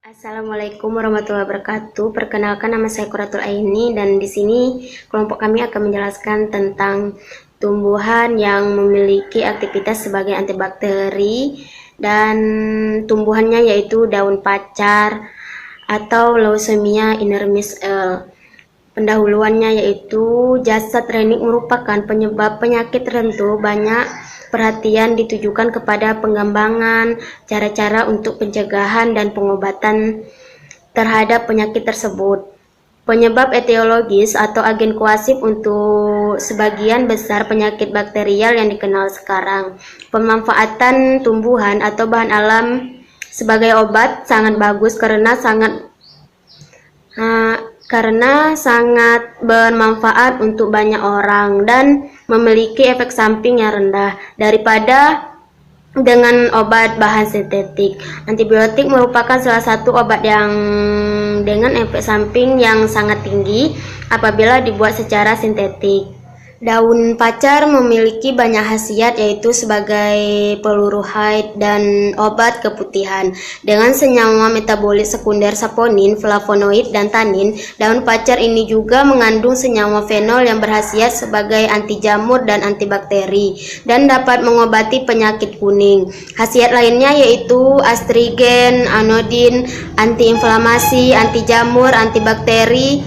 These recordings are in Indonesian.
Assalamualaikum warahmatullahi wabarakatuh. Perkenalkan, nama saya Quratul Aini dan di sini kelompok kami akan menjelaskan tentang tumbuhan yang memiliki aktivitas sebagai antibakteri dan tumbuhannya yaitu daun pacar atau Lawsomia inermis L. Pendahuluannya yaitu jasad renik merupakan penyebab penyakit tertentu. Banyak perhatian ditujukan kepada pengembangan cara-cara untuk pencegahan dan pengobatan terhadap penyakit tersebut. Penyebab etiologis atau agen koasif untuk sebagian besar penyakit bakterial yang dikenal sekarang. Pemanfaatan tumbuhan atau bahan alam sebagai obat sangat bagus karena sangat bermanfaat untuk banyak orang dan memiliki efek samping yang rendah daripada dengan obat bahan sintetik. Antibiotik merupakan salah satu obat yang dengan efek samping yang sangat tinggi apabila dibuat secara sintetik. Daun pacar memiliki banyak khasiat yaitu sebagai peluru haid dan obat keputihan. Dengan senyawa metabolit sekunder saponin, flavonoid, dan tanin, daun pacar ini juga mengandung senyawa fenol yang berkhasiat sebagai anti jamur dan antibakteri dan dapat mengobati penyakit kuning. Khasiat lainnya yaitu astringen, anodin, antiinflamasi, anti jamur, antibakteri,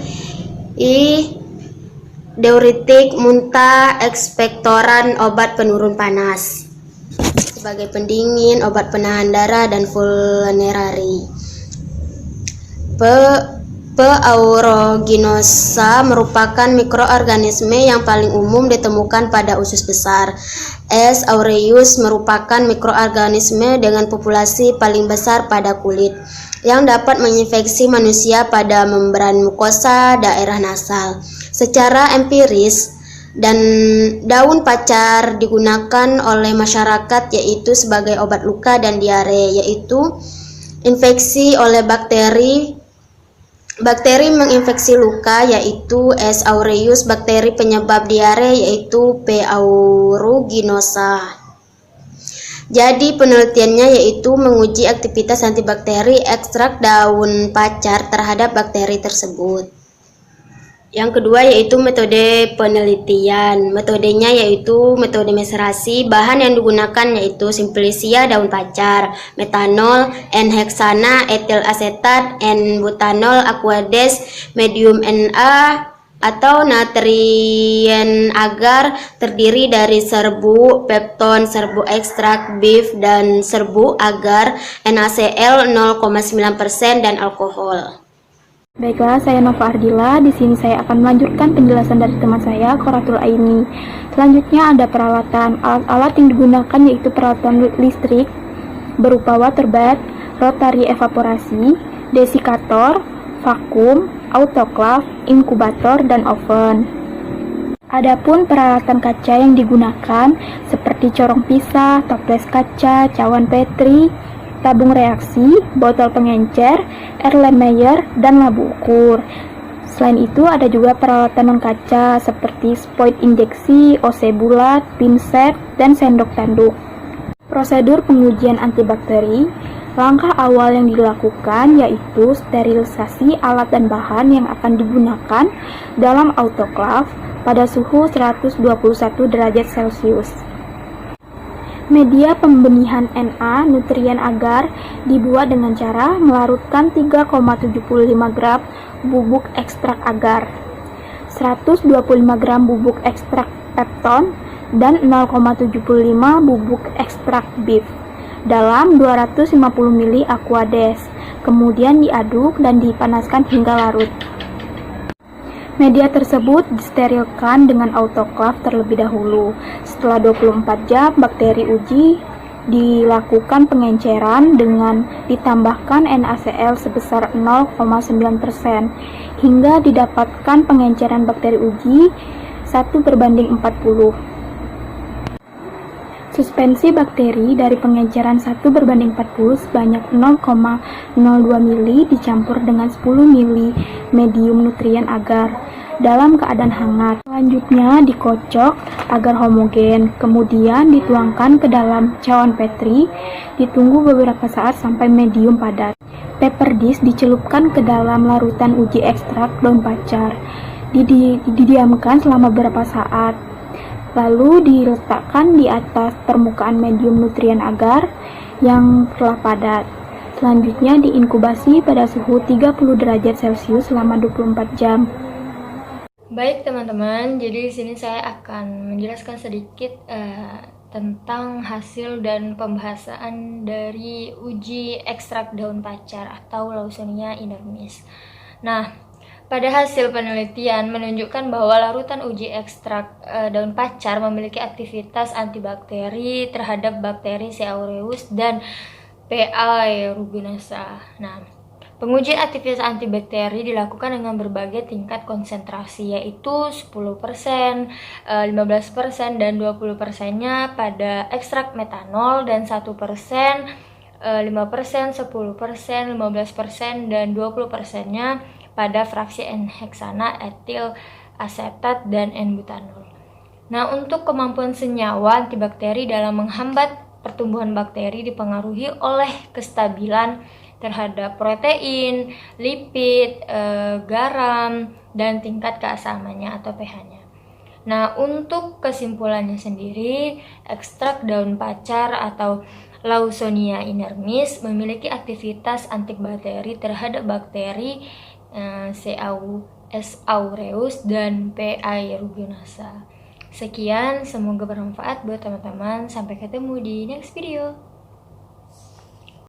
diuretik, muntah, ekspektoran, obat penurun panas, sebagai pendingin, obat penahan darah, dan vulnerari. P. aeruginosa merupakan mikroorganisme yang paling umum ditemukan pada usus besar. S. aureus merupakan mikroorganisme dengan populasi paling besar pada kulit, yang dapat menginfeksi manusia pada membran mukosa daerah nasal. Secara empiris, daun pacar digunakan oleh masyarakat yaitu sebagai obat luka dan diare, yaitu infeksi oleh bakteri menginfeksi luka yaitu S. aureus, bakteri penyebab diare yaitu P. aeruginosa. Jadi penelitiannya yaitu menguji aktivitas antibakteri ekstrak daun pacar terhadap bakteri tersebut. Yang kedua yaitu metode penelitian. Metodenya yaitu metode meserasi. Bahan yang digunakan yaitu simplicia daun pacar, metanol, N-heksana, etil asetat, N-butanol, aqueous, medium Na atau natrien agar, terdiri dari serbuk, pepton, serbuk ekstrak beef, dan serbuk agar, NaCl 0,9% dan alkohol. Baiklah, saya Nova Ardila. Di sini saya akan melanjutkan penjelasan dari teman saya, Quratul Aini. Selanjutnya ada peralatan. Alat-alat yang digunakan yaitu peralatan listrik berupa water bath, rotary evaporasi, desikator, vakum, autoclave, inkubator, dan oven. Adapun peralatan kaca yang digunakan seperti corong pisah, toples kaca, cawan petri, tabung reaksi, botol pengencer, Erlenmeyer, dan labu ukur. Selain itu ada juga peralatan non-kaca seperti spoit injeksi, OC bulat, pinset, dan sendok tanduk. Prosedur pengujian antibakteri. Langkah awal yang dilakukan yaitu sterilisasi alat dan bahan yang akan digunakan dalam autoclave pada suhu 121 derajat Celcius. Media pembenihan Na, nutrien agar, dibuat dengan cara melarutkan 3,75 gram bubuk ekstrak agar, 125 gram bubuk ekstrak pepton, dan 0,75 bubuk ekstrak beef dalam 250 ml aqueous, kemudian diaduk dan dipanaskan hingga larut. Media tersebut disterilkan dengan autoclave terlebih dahulu. Setelah 24 jam, bakteri uji dilakukan pengenceran dengan ditambahkan NaCl sebesar 0,9% hingga didapatkan pengenceran bakteri uji 1:40. Suspensi bakteri dari pengenceran 1:40 sebanyak 0,02 ml dicampur dengan 10 ml medium nutrien agar dalam keadaan hangat. Selanjutnya dikocok agar homogen, kemudian dituangkan ke dalam cawan Petri, ditunggu beberapa saat sampai medium padat. Paper dish dicelupkan ke dalam larutan uji ekstrak daun pacar, didiamkan selama beberapa saat, lalu diletakkan di atas permukaan medium nutrien agar yang telah padat. Selanjutnya diinkubasi pada suhu 30 derajat Celcius selama 24 jam. Baik teman-teman, jadi di sini saya akan menjelaskan sedikit tentang hasil dan pembahasan dari uji ekstrak daun pacar atau Lawsonia inermis. Nah, pada hasil penelitian menunjukkan bahwa larutan uji ekstrak daun pacar memiliki aktivitas antibakteri terhadap bakteri C. aureus dan P. aeruginosa. Nah, pengujian aktivitas antibakteri dilakukan dengan berbagai tingkat konsentrasi, yaitu 10%, 15%, dan 20%-nya pada ekstrak metanol, dan 1%, 5%, 10%, 15%, dan 20%-nya pada fraksi N-heksana, etil asetat, dan N-butanol. Nah, untuk kemampuan senyawa antibakteri dalam menghambat pertumbuhan bakteri dipengaruhi oleh kestabilan terhadap protein, lipid, garam, dan tingkat keasamannya atau pH-nya. Nah, untuk kesimpulannya sendiri, ekstrak daun pacar atau Lawsonia inermis memiliki aktivitas antibakteri terhadap bakteri C. aureus dan P. aeruginosa. Sekian, semoga bermanfaat buat teman-teman. Sampai ketemu di next video.